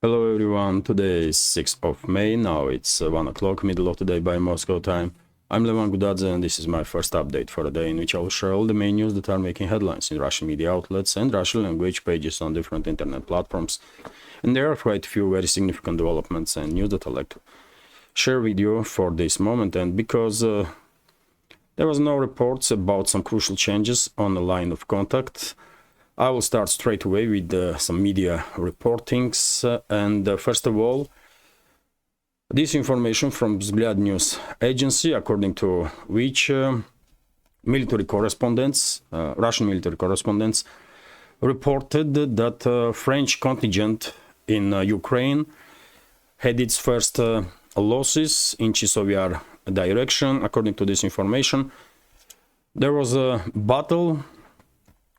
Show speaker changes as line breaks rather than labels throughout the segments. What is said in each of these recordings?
Hello everyone, today is 6th of May, now it's 1 o'clock, middle of the day by Moscow time. I'm Levan Gudadze and this is my first update for the day in which I will share all the main news that are making headlines in Russian media outlets and Russian language pages on different internet platforms. And there are quite a few very significant developments and news that I'd like to share with you for this moment, and because there was no reports about some crucial changes on the line of contact, I will start straight away with some media reportings. First of all, this information from Vzglyad News Agency, according to which military correspondents, Russian military correspondents, reported that French contingent in Ukraine had its first losses in Chisov direction. According to this information, there was a battle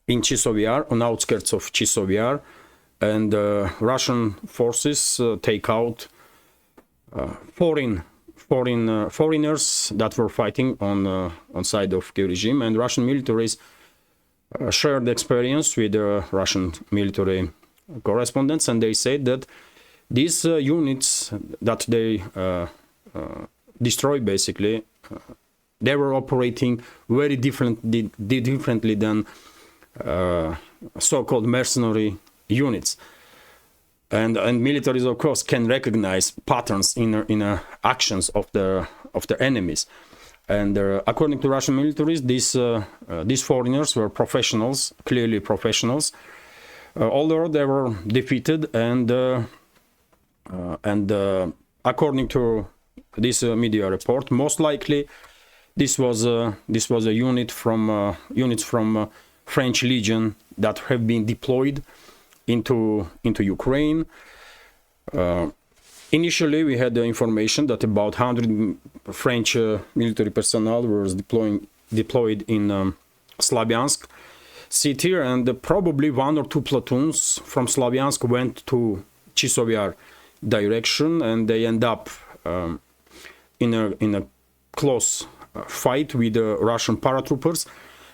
in Chisov on outskirts of Chisov, and Russian forces take out foreigners that were fighting on side of Kiev regime, and Russian militaries shared experience with Russian military correspondents, and they said that these units that they destroyed, basically, they were operating very differently than so-called mercenary units, and militaries, of course, can recognize patterns in actions of the enemies. And according to Russian militaries, these foreigners were professionals, clearly professionals, although they were defeated. And according to this media report, most likely this was a units from French Legion that have been deployed into Ukraine. Initially, we had the information that about 100 French military personnel were deployed in Slavyansk city, and probably 1 or 2 platoons from Slavyansk went to Chisov direction, and they end up in a close fight with the Russian paratroopers.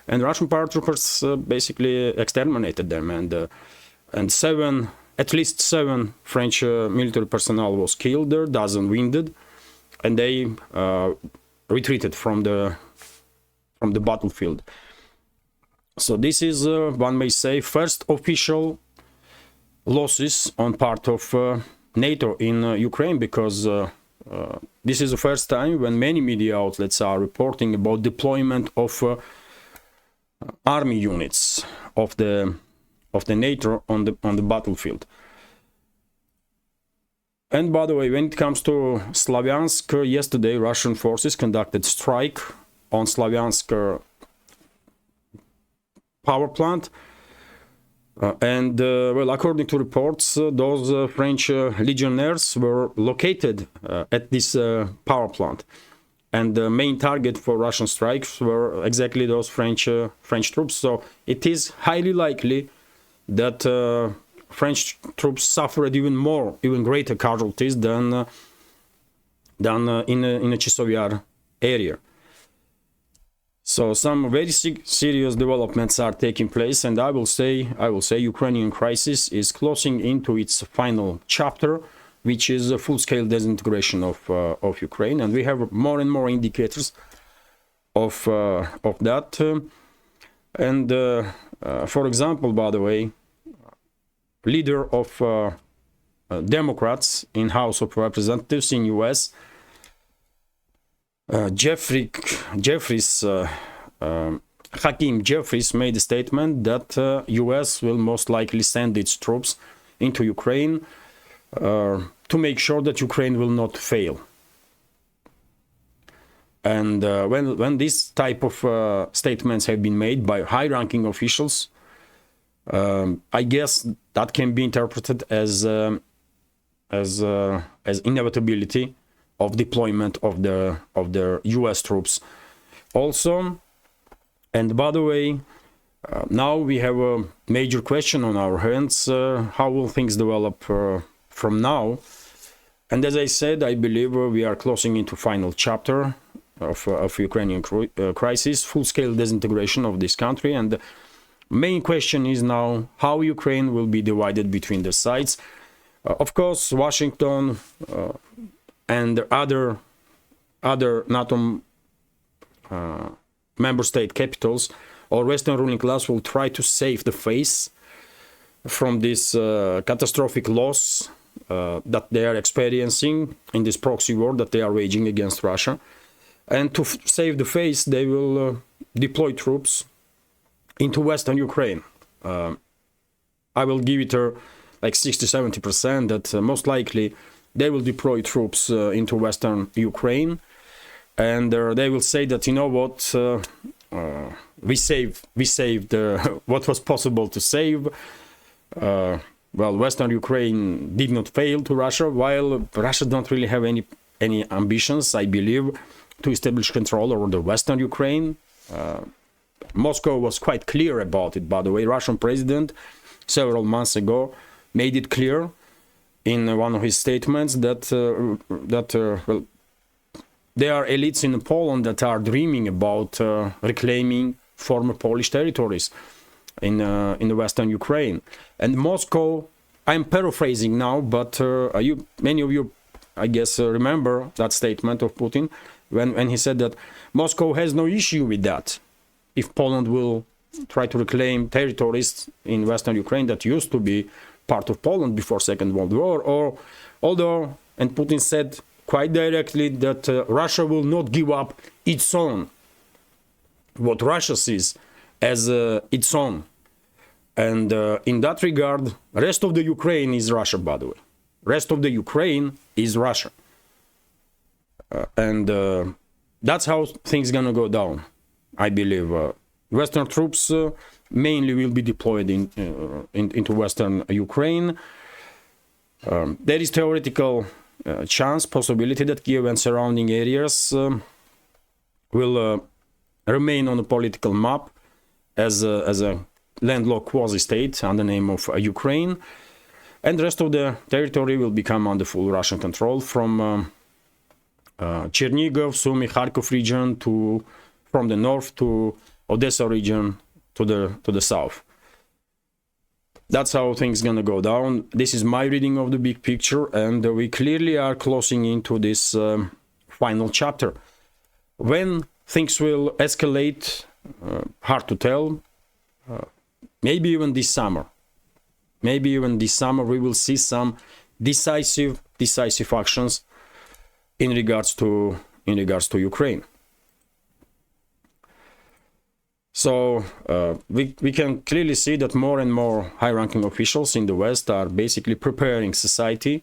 And Russian paratroopers basically exterminated them, and at least seven French military personnel was killed there, dozen wounded, and they retreated from the battlefield. So this is, one may say, first official losses on part of NATO in Ukraine, because this is the first time when many media outlets are reporting about deployment of army units of the NATO on the battlefield. And by the way, when it comes to Slavyansk, yesterday Russian forces conducted strike on Slavyansk power plant, well, according to reports, those French legionnaires were located at this power plant. And the main target for Russian strikes were exactly those French troops. So it is highly likely that French troops suffered even greater casualties than in the Chisov area. So some very serious developments are taking place, and I will say Ukrainian crisis is closing into its final chapter, which is a full-scale disintegration of Ukraine, and we have more and more indicators of that. For example, by the way, leader of Democrats in House of Representatives in U.S., Hakeem Jeffries, made a statement that U.S. will most likely send its troops into Ukraine to make sure that Ukraine will not fail. And when this type of statements have been made by high-ranking officials, I guess that can be interpreted as inevitability of deployment of the U.S. troops also. And by the way, now we have a major question on our hands: how will things develop from now? And as I said, I believe we are closing into final chapter of Ukrainian crisis, full-scale disintegration of this country. And the main question is now how Ukraine will be divided between the sides. Of course, Washington and other NATO member state capitals or Western ruling class will try to save the face from this catastrophic loss that they are experiencing in this proxy war that they are waging against Russia. And to save the face, they will deploy troops into Western Ukraine. I will give it like 60-70% that most likely they will deploy troops into Western Ukraine, and they will say that, you know what, we saved what was possible to save. Well, Western Ukraine did not fail to Russia, while Russia don't really have any ambitions, I believe, to establish control over the Western Ukraine. Moscow was quite clear about it, by the way. Russian president several months ago made it clear in one of his statements that well, there are elites in Poland that are dreaming about reclaiming former Polish territories in the Western Ukraine. And Moscow, I'm paraphrasing now, but many of you, I guess, remember that statement of Putin when he said that Moscow has no issue with that if Poland will try to reclaim territories in Western Ukraine that used to be part of Poland before Second World War, or although, and Putin said quite directly that Russia will not give up its own, what Russia sees as its own. And in that regard, rest of the Ukraine is Russia, by the way. Rest of the Ukraine is Russia. And that's how things gonna go down, I believe. Western troops mainly will be deployed into Western Ukraine. There is theoretical possibility that Kiev and surrounding areas will remain on the political map as a landlocked quasi-state under the name of Ukraine, and the rest of the territory will become under full Russian control from Chernihiv, Sumy, Kharkov region from the north to Odessa region to the south. That's how things gonna go down. This is my reading of the big picture, and we clearly are closing into this final chapter. When things will escalate, hard to tell. Maybe even this summer. Maybe even this summer we will see some decisive actions in regards to Ukraine. So we can clearly see that more and more high-ranking officials in the West are basically preparing society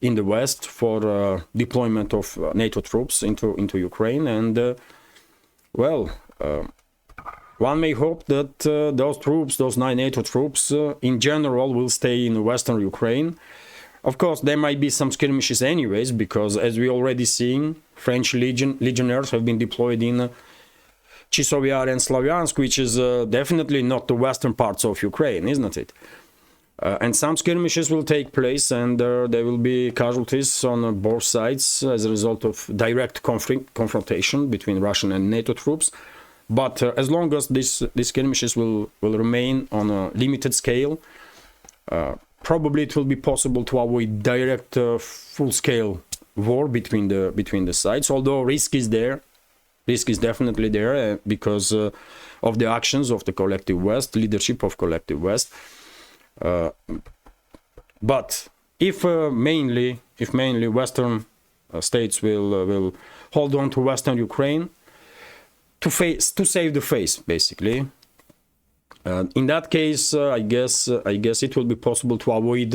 in the West for deployment of NATO troops into Ukraine. And one may hope that those 9 NATO troops in general will stay in Western Ukraine. Of course, there might be some skirmishes anyways, because as we already seen, French legionnaires have been deployed in Chisovyar and Slavyansk, which is definitely not the western parts of Ukraine, isn't it? And some skirmishes will take place, and there will be casualties on both sides as a result of direct confrontation between Russian and NATO troops. But as long as these skirmishes will remain on a limited scale, probably it will be possible to avoid direct full-scale war between the sides. Although risk is there, risk is definitely there because of the actions of the collective West, leadership of collective West. But if mainly Western states will hold on to Western Ukraine to save the face, basically. In that case, I guess it will be possible to avoid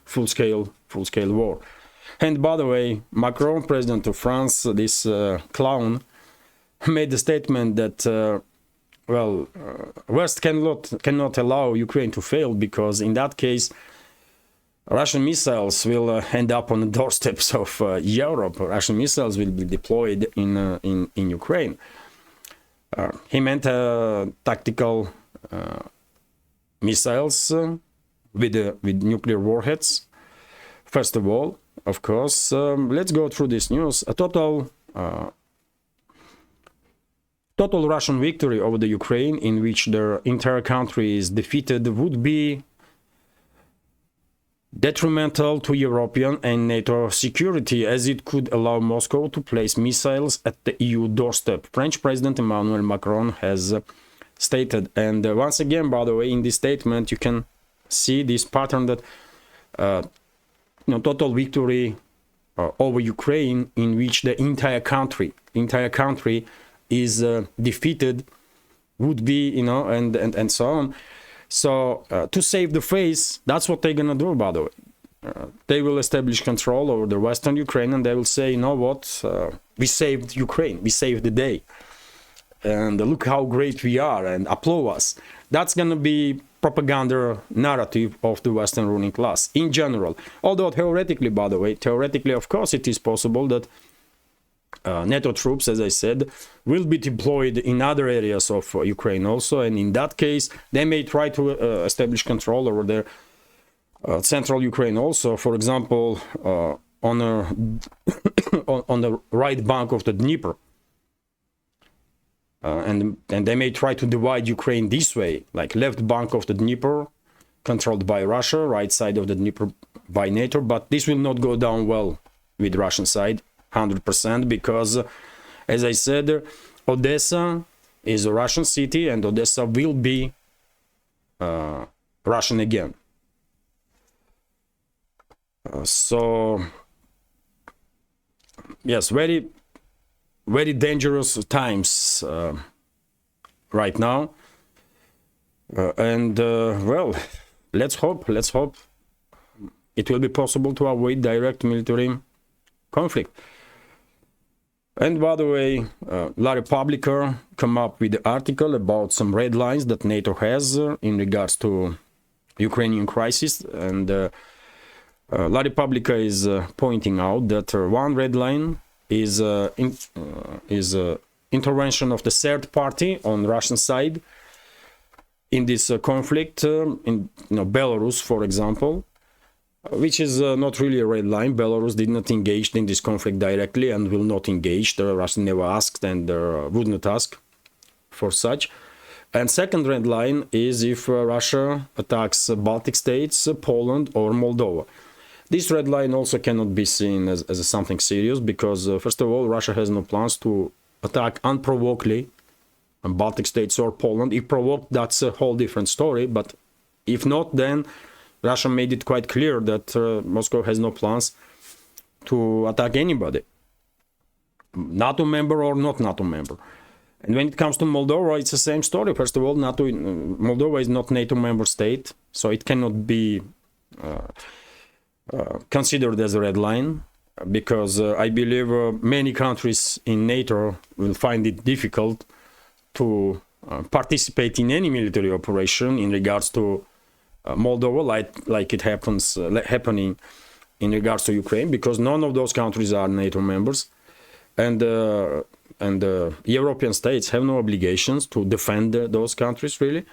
full-scale war. And by the way, Macron, president of France, this clown, made the statement that West cannot allow Ukraine to fail, because in that case, Russian missiles will end up on the doorsteps of Europe. Russian missiles will be deployed in Ukraine. He meant tactical missiles with nuclear warheads. First of all, of course, let's go through this news. A total Russian victory over the Ukraine, in which their entire country is defeated, would be detrimental to European and NATO security, as it could allow Moscow to place missiles at the EU doorstep. French President Emmanuel Macron has stated. And once again, by the way, in this statement, you can see this pattern that total victory over Ukraine, in which the entire country is defeated, would be, and so on. So to save the face, that's what they're gonna do, by the way. They will establish control over the western Ukraine, and they will say, you know what, we saved Ukraine, we saved the day, and look how great we are, and applaud us. That's gonna be propaganda narrative of the Western ruling class in general. Although theoretically, by the way, of course, it is possible that NATO troops, as I said, will be deployed in other areas of Ukraine also, and in that case, they may try to establish control over their central Ukraine also. For example, on the right bank of the Dnieper, and they may try to divide Ukraine this way, like left bank of the Dnieper controlled by Russia, right side of the Dnieper by NATO, but this will not go down well with Russian side. 100%, because as I said, Odessa is a Russian city, and Odessa will be Russian again. So yes, very, very dangerous times right now, and well, let's hope it will be possible to avoid direct military conflict. And by the way, La Repubblica come up with the article about some red lines that NATO has in regards to Ukrainian crisis, and La Repubblica is pointing out that one red line is intervention of the third party on Russian side in this conflict, in Belarus, for example, which is not really a red line. Belarus did not engage in this conflict directly and will not engage. The Russia never asked and would not ask for such. And second red line is if Russia attacks Baltic states, Poland or Moldova. This red line also cannot be seen as something serious, because first of all, Russia has no plans to attack unprovokedly Baltic states or Poland. If provoked, that's a whole different story, but if not, then Russia made it quite clear that Moscow has no plans to attack anybody, NATO member or not NATO member. And when it comes to Moldova, it's the same story. First of all, Moldova is not NATO member state, so it cannot be considered as a red line, because I believe many countries in NATO will find it difficult to participate in any military operation in regards to Moldova, like it happening in regards to Ukraine, because none of those countries are NATO members, and European states have no obligations to defend those countries, really.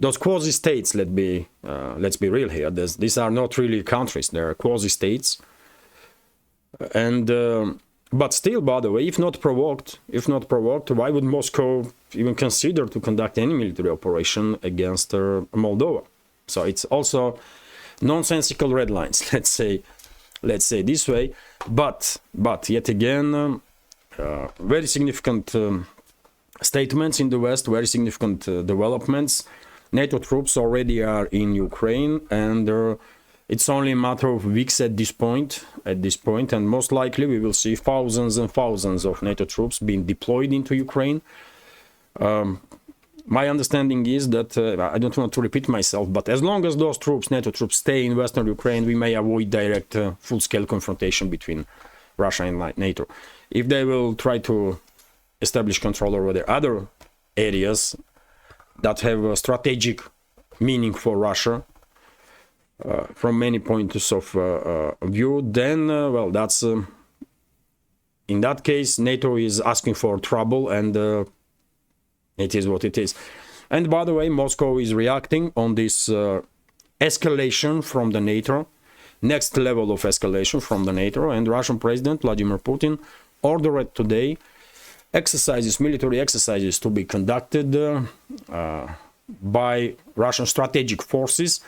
Those quasi-states, let's be real here. These are not really countries; they are quasi-states. And but still, by the way, if not provoked, why would Moscow even consider to conduct any military operation against Moldova? So it's also nonsensical red lines, let's say this way. But yet again, very significant statements in the West, very significant developments. NATO troops already are in Ukraine, and it's only a matter of weeks at this point, and most likely we will see thousands and thousands of NATO troops being deployed into Ukraine. My understanding is that, I don't want to repeat myself, but as long as those troops, NATO troops, stay in Western Ukraine, we may avoid direct full-scale confrontation between Russia and NATO. If they will try to establish control over the other areas that have a strategic meaning for Russia, from many points of view, then, well, that's, in that case, NATO is asking for trouble, and it is what it is. And by the way, Moscow is reacting on this escalation from the NATO, next level of escalation from the NATO, and Russian President Vladimir Putin ordered today military exercises to be conducted by Russian strategic forces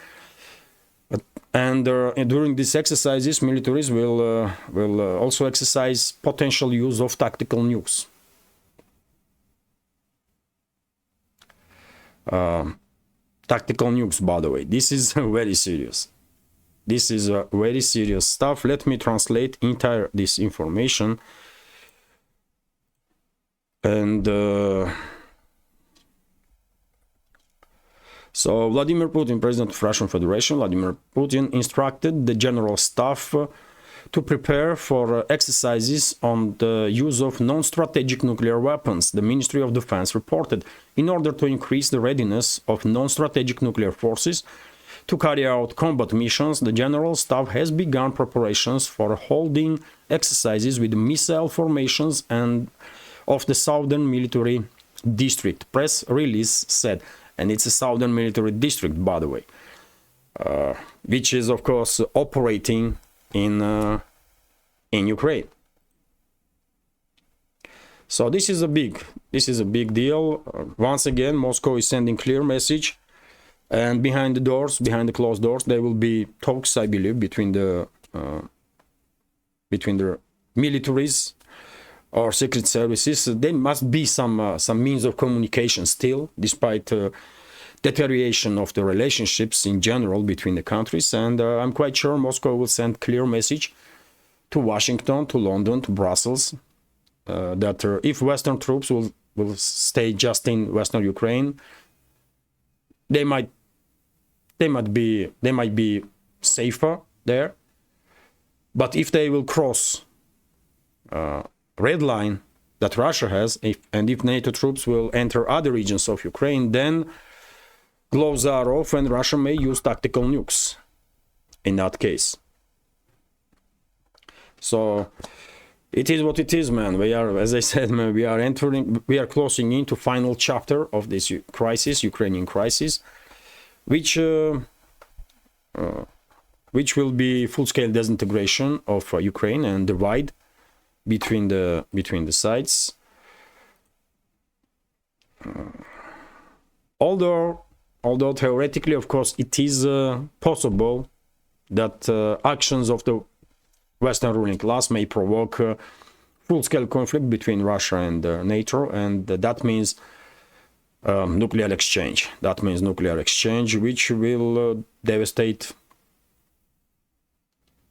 And during these exercises, militaries will also exercise potential use of tactical nukes. Tactical nukes, by the way, this is very serious. This is very serious stuff. Let me translate entire this information. And so Vladimir Putin, President of Russian Federation, Vladimir Putin instructed the general staff to prepare for exercises on the use of non-strategic nuclear weapons, the Ministry of Defense reported, in order to increase the readiness of non-strategic nuclear forces to carry out combat missions. The general staff has begun preparations for holding exercises with missile formations and of the Southern Military District. Press release said, and it's a Southern Military District, by the way, which is, of course, operating in Ukraine. So this is a big deal. Once again, Moscow is sending clear message, and behind the closed doors, there will be talks, I believe, between the militaries or secret services. There must be some means of communication still, despite deterioration of the relationships in general between the countries. And I'm quite sure Moscow will send clear message to Washington, to London, to Brussels, that if Western troops will stay just in Western Ukraine, they might be safer there. But if they will cross red line that Russia has, and if NATO troops will enter other regions of Ukraine, then gloves are off and Russia may use tactical nukes in that case. So it is what it is, man. We are, as I said, man, we are closing into final chapter of this crisis, Ukrainian crisis, which will be full-scale disintegration of Ukraine and divide between the sides. Although theoretically, of course, it is possible that actions of the Western ruling class may provoke full-scale conflict between Russia and NATO, and that means nuclear exchange. That means nuclear exchange, which will devastate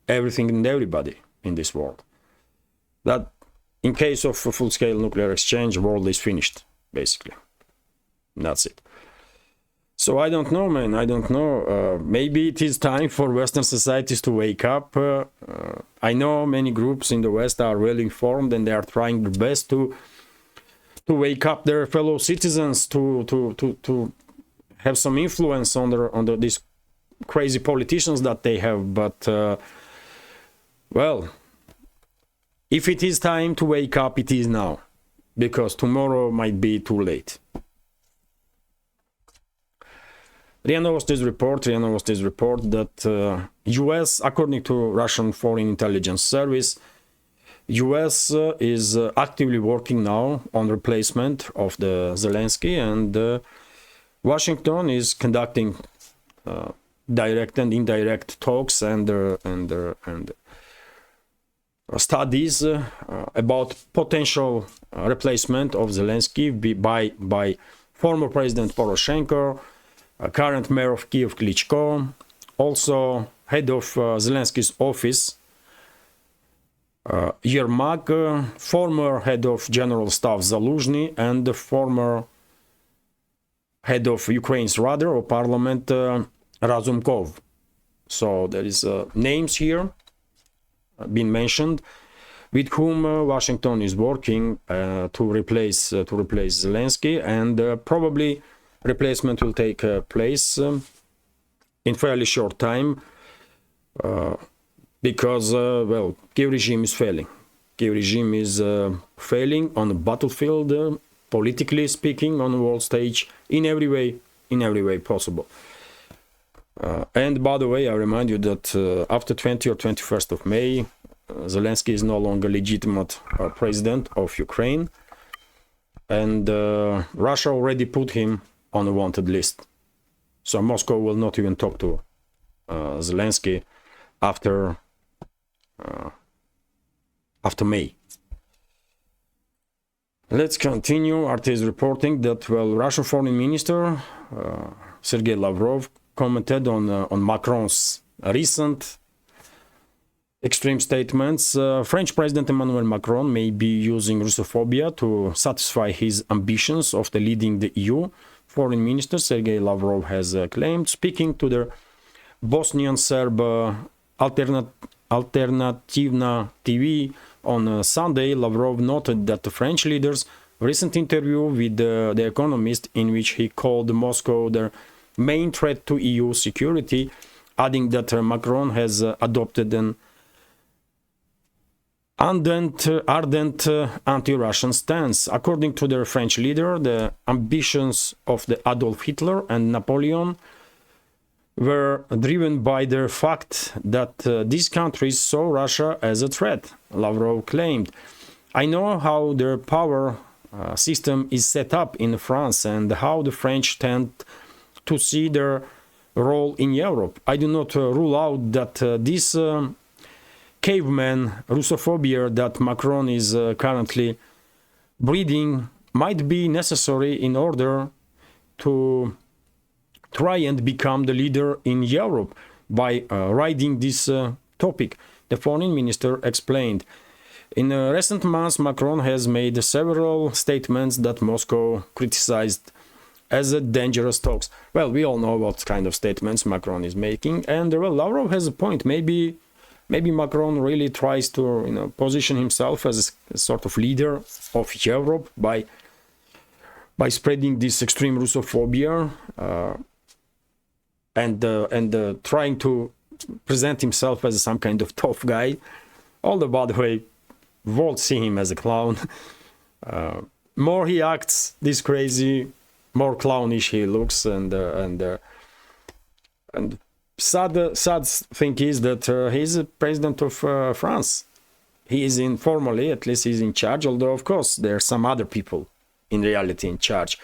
everything and everybody in this world. That in case of a full-scale nuclear exchange, the world is finished, basically. That's it. So I don't know, man. I don't know. Maybe it is time for Western societies to wake up. I know many groups in the West are well informed and they are trying their best to wake up their fellow citizens, to have some influence on these crazy politicians that they have. But well, if it is time to wake up, it is now, because tomorrow might be too late. RIA Novosti's report that US, according to Russian Foreign Intelligence Service, US is actively working now on replacement of the Zelensky, and Washington is conducting direct and indirect talks and studies about potential replacement of Zelensky by former President Poroshenko, current mayor of Kiev Klitschko, also head of Zelensky's office Yermak, former head of General Staff Zaluzhny, and the former head of Ukraine's Rada or Parliament Razumkov. So there is names here been mentioned with whom Washington is working to replace Zelensky, and probably replacement will take place in fairly short time, because well, Kiev regime is failing. Kiev regime is failing on the battlefield, politically speaking, on the world stage, in every way possible. And by the way, I remind you that after 20 or 21st of May, Zelensky is no longer legitimate president of Ukraine, and Russia already put him on a wanted list. So Moscow will not even talk to Zelensky after May. Let's continue. RT is reporting that, well, Russian Foreign Minister Sergei Lavrov commented on Macron's recent extreme statements. French President Emmanuel Macron may be using Russophobia to satisfy his ambitions of leading the EU. Foreign Minister Sergei Lavrov has claimed, speaking to the Bosnian Serb Alternativna TV on Sunday. Lavrov noted that the French leader's recent interview with The Economist, in which he called Moscow the main threat to EU security, adding that Macron has adopted an ardent anti-Russian stance. According to the French leader, the ambitions of the Adolf Hitler and Napoleon were driven by the fact that these countries saw Russia as a threat. Lavrov claimed, "I know how their power system is set up in France and how the French tend to see their role in Europe. I do not rule out that this caveman Russophobia that Macron is currently breeding might be necessary in order to try and become the leader in Europe by riding this topic," the foreign minister explained. In recent months, Macron has made several statements that Moscow criticized as a dangerous talks. Well, we all know what kind of statements Macron is making, and well, Lavrov has a point. Maybe Macron really tries to position himself as a sort of leader of Europe by spreading this extreme Russophobia. And trying to present himself as some kind of tough guy. Although, by the way, won't see him as a clown. More he acts this crazy, more clownish he looks, and sad thing is that he's a president of France. He is informally, at least he's in charge. Although, of course, there are some other people in reality in charge.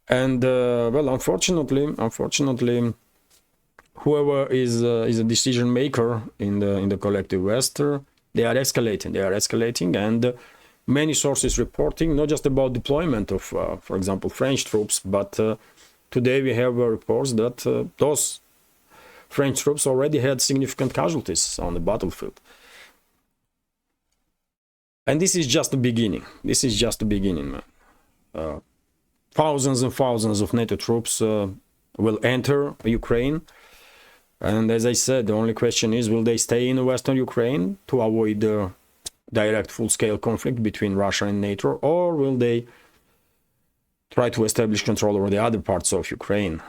And well, unfortunately, whoever is a decision maker in the collective West, they are escalating, and many sources reporting not just about deployment of, for example, French troops, but today we have reports that those French troops already had significant casualties on the battlefield. And this is just the beginning. Man. Thousands and thousands of NATO troops will enter Ukraine. And as I said, the only question is, will they stay in Western Ukraine to avoid direct full-scale conflict between Russia and NATO, or will they try to establish control over the other parts of Ukraine?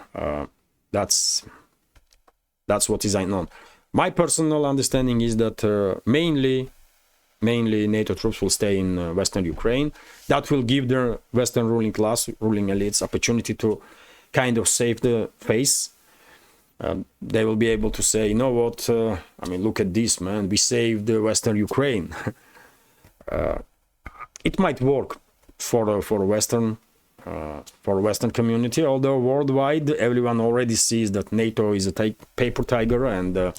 That's what is unknown. My personal understanding is that mainly NATO troops will stay in Western Ukraine. That will give the Western ruling class, ruling elites, opportunity to kind of save the face. They will be able to say, you know what, I mean, look at this, man, we saved Western Ukraine. It might work for Western community, although worldwide everyone already sees that NATO is a paper tiger and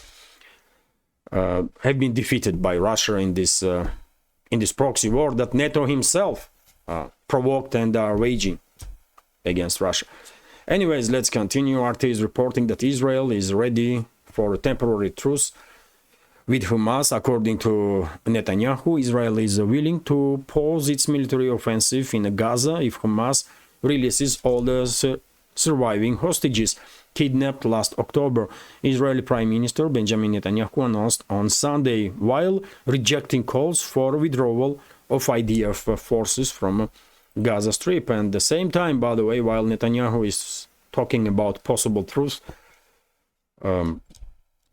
have been defeated by Russia in this proxy war that NATO himself provoked and are waging against Russia. Anyways, let's continue. RT is reporting that Israel is ready for a temporary truce with Hamas. According to Netanyahu, Israel is willing to pause its military offensive in Gaza if Hamas releases all the surviving hostages kidnapped last October. Israeli Prime Minister Benjamin Netanyahu announced on Sunday, while rejecting calls for withdrawal of IDF forces from Gaza Strip. And at the same time, by the way, while Netanyahu is talking about possible truce,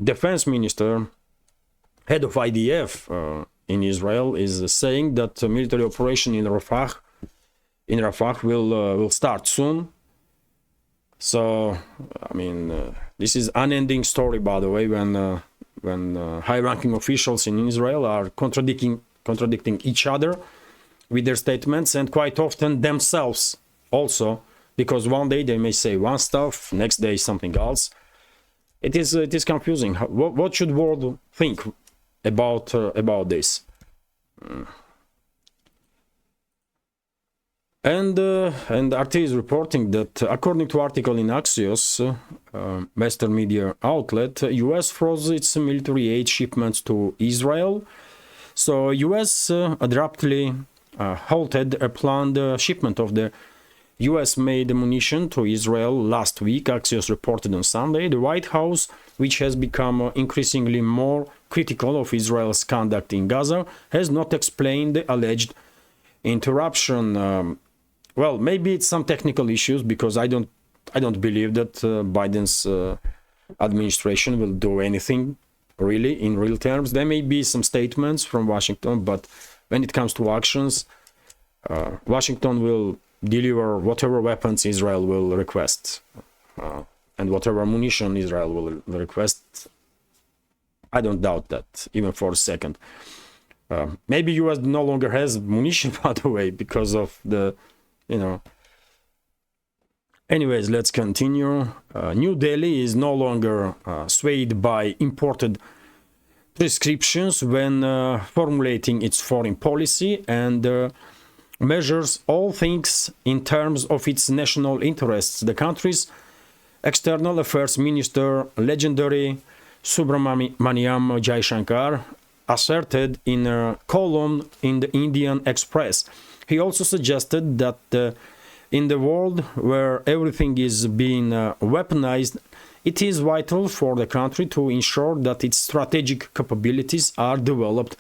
Defense Minister, head of IDF in Israel, is saying that the military operation in Rafah will start soon. So, I mean, this is unending story, by the way, when high-ranking officials in Israel are contradicting each other with their statements, and quite often themselves also, because one day they may say one stuff, next day something else. it is confusing. What should world think about this? And RT is reporting that according to article in Axios, Western media outlet, US froze its military aid shipments to Israel. So US abruptly halted a planned shipment of the US-made ammunition to Israel last week, Axios reported on Sunday. The White House, which has become increasingly more critical of Israel's conduct in Gaza, has not explained the alleged interruption. Well, maybe it's some technical issues, because I don't believe that Biden's administration will do anything really in real terms. There may be some statements from Washington, but when it comes to actions, Washington will deliver whatever weapons Israel will request, and whatever ammunition Israel will request. I don't doubt that even for a second. Maybe US no longer has munition, by the way, because of the, Anyways, let's continue. New Delhi is no longer swayed by imported prescriptions when formulating its foreign policy, and measures all things in terms of its national interests. The country's external affairs minister, legendary Subramaniam Jaishankar, asserted in a column in the Indian Express. He also suggested that in the world where everything is being weaponized, it is vital for the country to ensure that its strategic capabilities are developed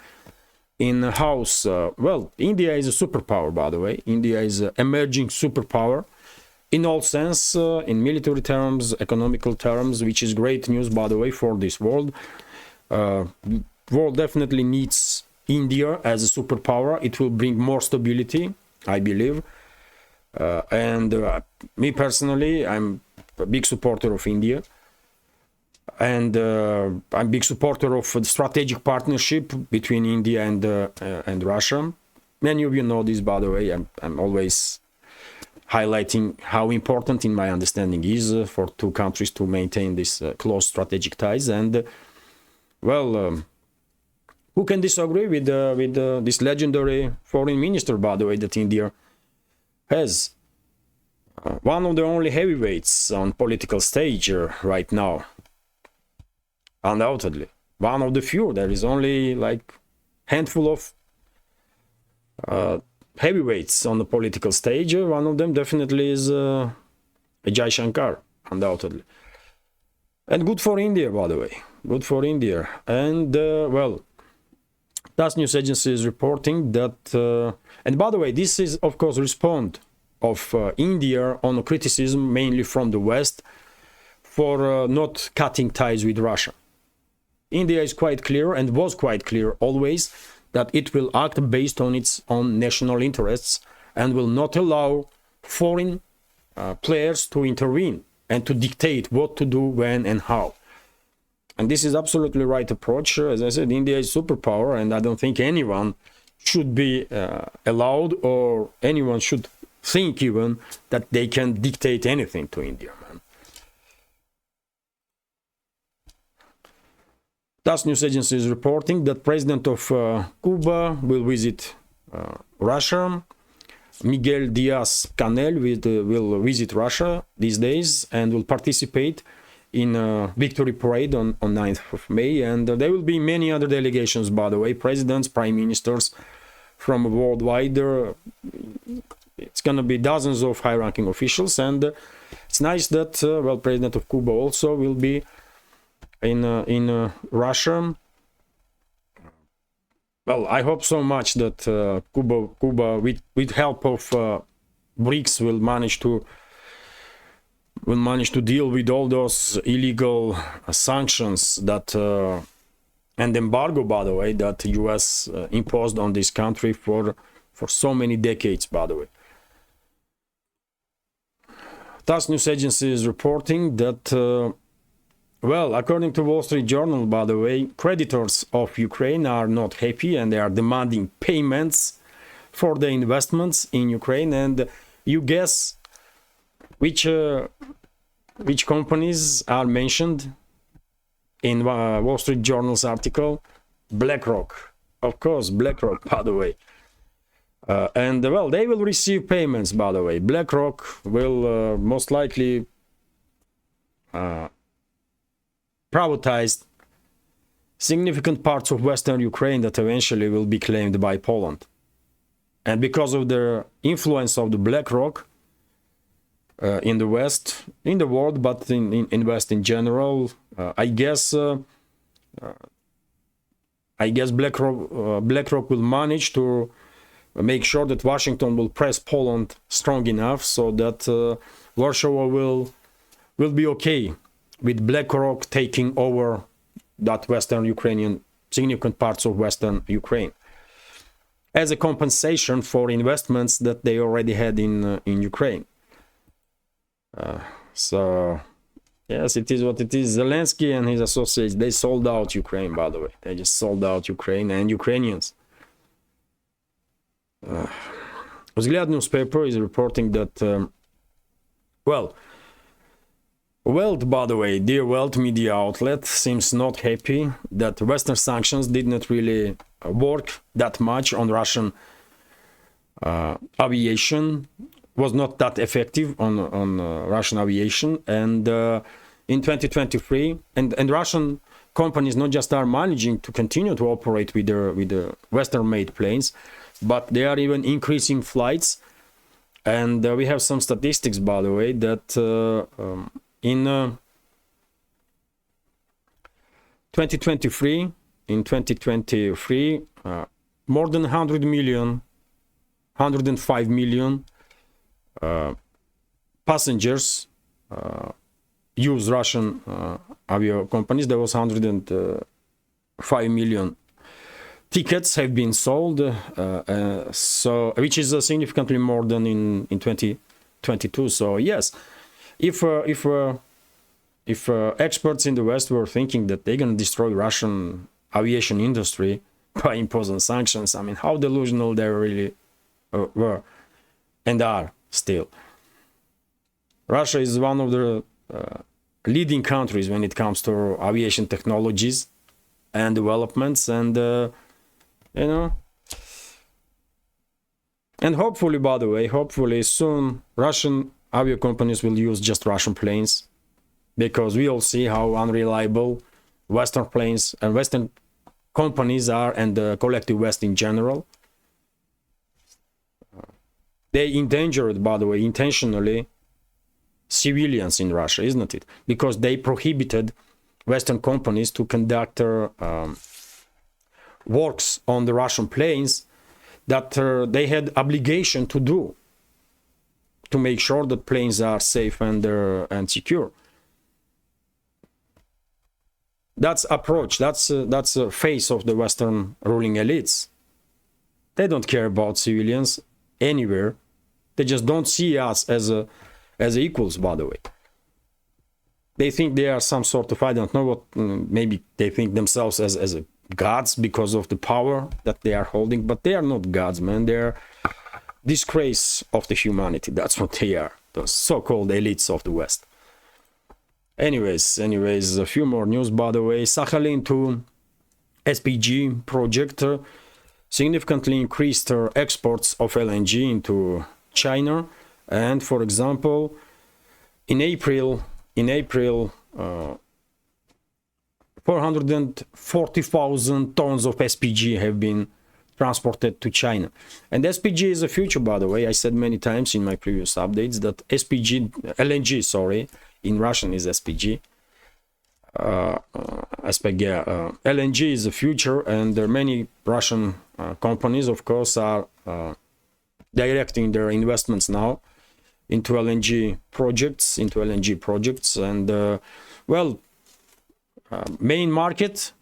in-house. Well, India is a superpower, by the way. India is an emerging superpower in all sense, in military terms, economical terms, which is great news, by the way, for this world. World definitely needs India as a superpower. It will bring more stability, I believe. And me personally, I'm a big supporter of India. And I'm a big supporter of the strategic partnership between India and Russia. Many of you know this, by the way. I'm always highlighting how important, in my understanding, is for two countries to maintain this close strategic ties. And well, who can disagree with this legendary foreign minister, by the way, that India has? One of the only heavyweights on political stage right now. Undoubtedly. One of the few. There is only like handful of heavyweights on the political stage. One of them definitely is Jai Shankar, undoubtedly. And good for India, by the way. Good for India. And, well, TASS news agency is reporting that... and by the way, this is, of course, response of India on criticism, mainly from the West, for not cutting ties with Russia. India is quite clear, and was quite clear always, that it will act based on its own national interests and will not allow foreign players to intervene and to dictate what to do, when and how. And this is absolutely right approach. As I said, India is superpower, and I don't think anyone should be allowed, or anyone should think even that they can dictate anything to India, man. TASS news agency is reporting that President of Cuba will visit Russia. Miguel Diaz-Canel will visit Russia these days and will participate in a victory parade on 9th of May. And there will be many other delegations, by the way, presidents, prime ministers from worldwide. It's going to be dozens of high-ranking officials. And it's nice that, well, President of Cuba also will be in Russia. Well, I hope so much that Cuba, with help of BRICS, will manage to deal with all those illegal sanctions that and embargo, by the way, that the US imposed on this country for so many decades, by the way. TASS news agency is reporting that well, according to Wall Street Journal, by the way, creditors of Ukraine are not happy, and they are demanding payments for the investments in Ukraine. And you guess which companies are mentioned in Wall Street Journal's article, BlackRock, of course, BlackRock, by the way. And well, they will receive payments, by the way. BlackRock will most likely privatize significant parts of Western Ukraine that eventually will be claimed by Poland. And because of the influence of the BlackRock in the West, in the world, but in West in general, I guess BlackRock will manage to make sure that Washington will press Poland strong enough so that Warsaw will be okay with BlackRock taking over that Western Ukrainian, significant parts of Western Ukraine, as a compensation for investments that they already had in Ukraine. So yes, it is what it is. Zelensky and his associates, they sold out Ukraine, by the way. They just sold out Ukraine and Ukrainians. Vzglyad newspaper is reporting that, well, Welt, by the way, dear Welt media outlet, seems not happy that Western sanctions did not really work that much on Russian aviation, was not that effective on Russian aviation. And in 2023, and Russian companies not just are managing to continue to operate with the Western-made planes, but they are even increasing flights. And we have some statistics, by the way, that in 2023, more than 105 million passengers use Russian avio companies. There was 105 million tickets have been sold, so which is significantly more than in 2022. So yes, if experts in the West were thinking that they're going to destroy Russian aviation industry by imposing sanctions, I mean, how delusional they really were and are still. Russia is one of the leading countries when it comes to aviation technologies and developments, and you know, and hopefully, by the way, hopefully soon Russian avio companies will use just Russian planes, because we all see how unreliable Western planes and Western companies are, and the collective West in general. They endangered, by the way, intentionally civilians in Russia, isn't it? Because they prohibited Western companies to conduct works on the Russian planes that they had obligation to do, to make sure that planes are safe and secure. That's approach. That's a face of the Western ruling elites. They don't care about civilians anywhere. They just don't see us as equals, by the way. They think they are some sort of, I don't know what, maybe they think themselves as gods because of the power that they are holding, but they are not gods, man. They are disgrace of the humanity. That's what they are, the so-called elites of the West. Anyways, a few more news, by the way. Sakhalin to SPG project significantly increased exports of LNG into China, and for example, in April 440,000 tons of SPG have been transported to China. And SPG is the future, by the way. I said many times in my previous updates that LNG, in Russian is SPG. LNG is the future, and there are many Russian companies, of course, are directing their investments now into LNG projects, and well, main market,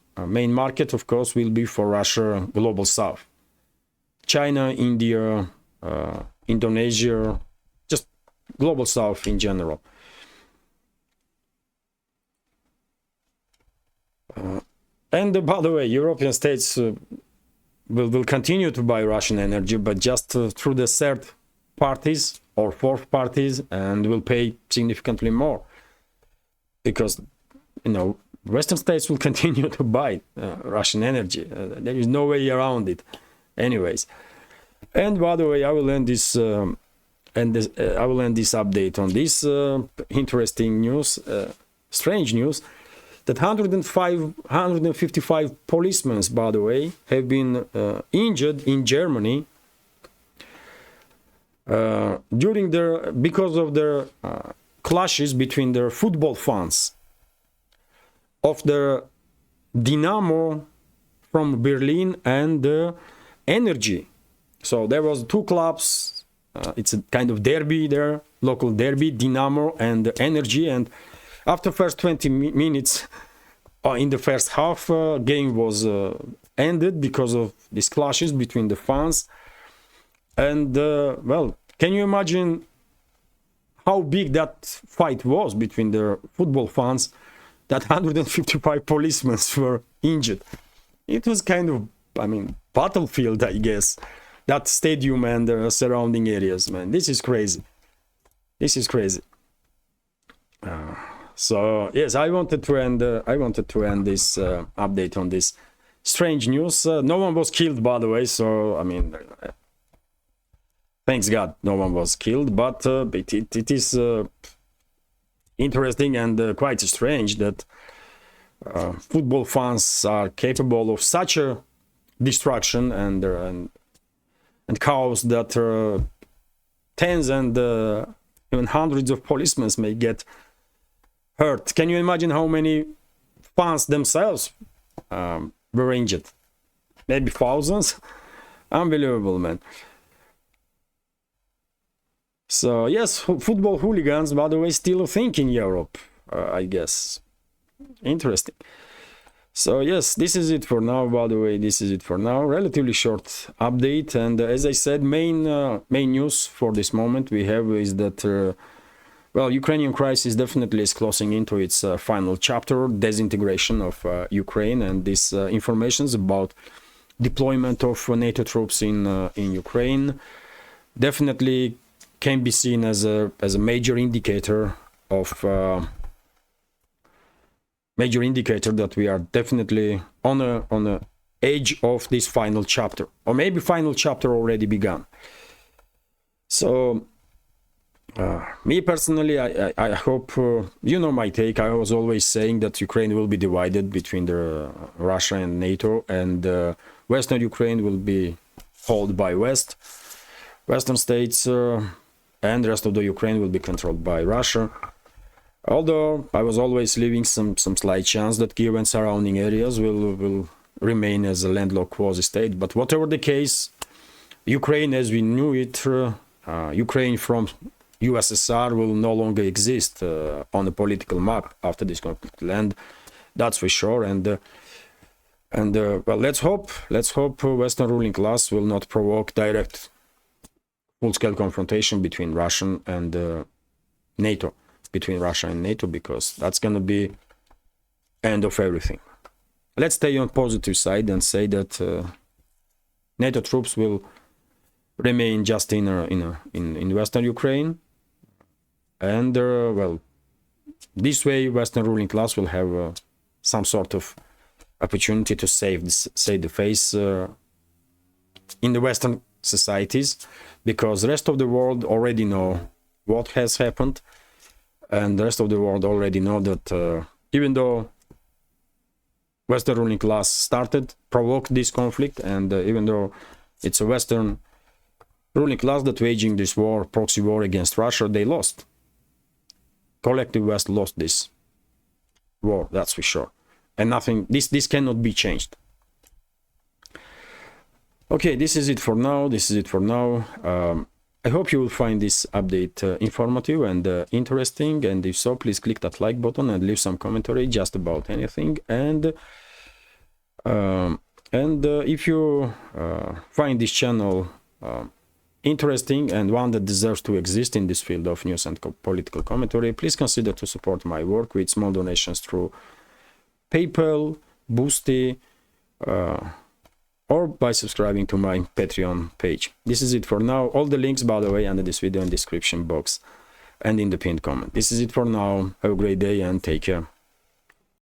of course, will be for Russia, global south, China, India, Indonesia, just global south in general. And by the way, European states will continue to buy Russian energy, but just through the third parties or fourth parties, and will pay significantly more, because, you know, Western states will continue to buy Russian energy. There is no way around it. Anyways, and by the way, I will end this update on this interesting news, strange news, that 155 policemen, by the way, have been injured in Germany because of their clashes between their football fans of the Dynamo from Berlin and the Energy. So there was two clubs. It's a kind of derby there, local derby, Dynamo and the Energy. And after first 20 minutes in the first half, game was ended because of these clashes between the fans. And well, can you imagine how big that fight was between the football fans? That 155 policemen were injured. It was kind of, I mean, battlefield, I guess. That stadium and the surrounding areas, man. This is crazy. This is crazy. So yes, I wanted to end this update on this strange news. No one was killed, by the way. So I mean, thanks God, no one was killed. But it is interesting and quite strange that football fans are capable of such a destruction and chaos that tens and even hundreds of policemen may get hurt. Can you imagine how many fans themselves were injured? Maybe thousands. Unbelievable, man. So yes, football hooligans, by the way, still a thing in Europe, I guess. Interesting. So yes, this is it for now. By the way, this is it for now. Relatively short update, and as I said, main news for this moment we have is that well, Ukrainian crisis definitely is closing into its final chapter, disintegration of Ukraine, and this information about deployment of NATO troops in Ukraine definitely can be seen as a major indicator of that we are definitely on a edge of this final chapter, or maybe final chapter already begun. So me personally, I hope you know my take. I was always saying that Ukraine will be divided between the Russia and NATO, and Western Ukraine will be held by Western states, and the rest of the Ukraine will be controlled by Russia. Although I was always leaving some slight chance that Kiev and surrounding areas will remain as a landlocked quasi-state. But whatever the case, Ukraine as we knew it, Ukraine from USSR will no longer exist on the political map after this conflict land. That's for sure. And well, let's hope Western ruling class will not provoke direct full-scale confrontation between Russia and NATO. Between Russia and NATO, because that's gonna be end of everything. Let's stay on positive side and say that NATO troops will remain just in Western Ukraine, and well, this way Western ruling class will have some sort of opportunity to save the face in the Western societies, because the rest of the world already know what has happened. And the rest of the world already know that even though Western ruling class provoked this conflict, and even though it's a Western ruling class that waging this war, proxy war against Russia, they lost. Collective West lost this war, that's for sure. And nothing, this cannot be changed. Okay, this is it for now. I hope you will find this update informative and interesting, and if so, please click that like button and leave some commentary just about anything. And if you find this channel interesting and one that deserves to exist in this field of news and political commentary, please consider to support my work with small donations through PayPal, Boosty, or by subscribing to my Patreon page. This is it for now. All the links, by the way, under this video in the description box and in the pinned comment. This is it for now. Have a great day and take care.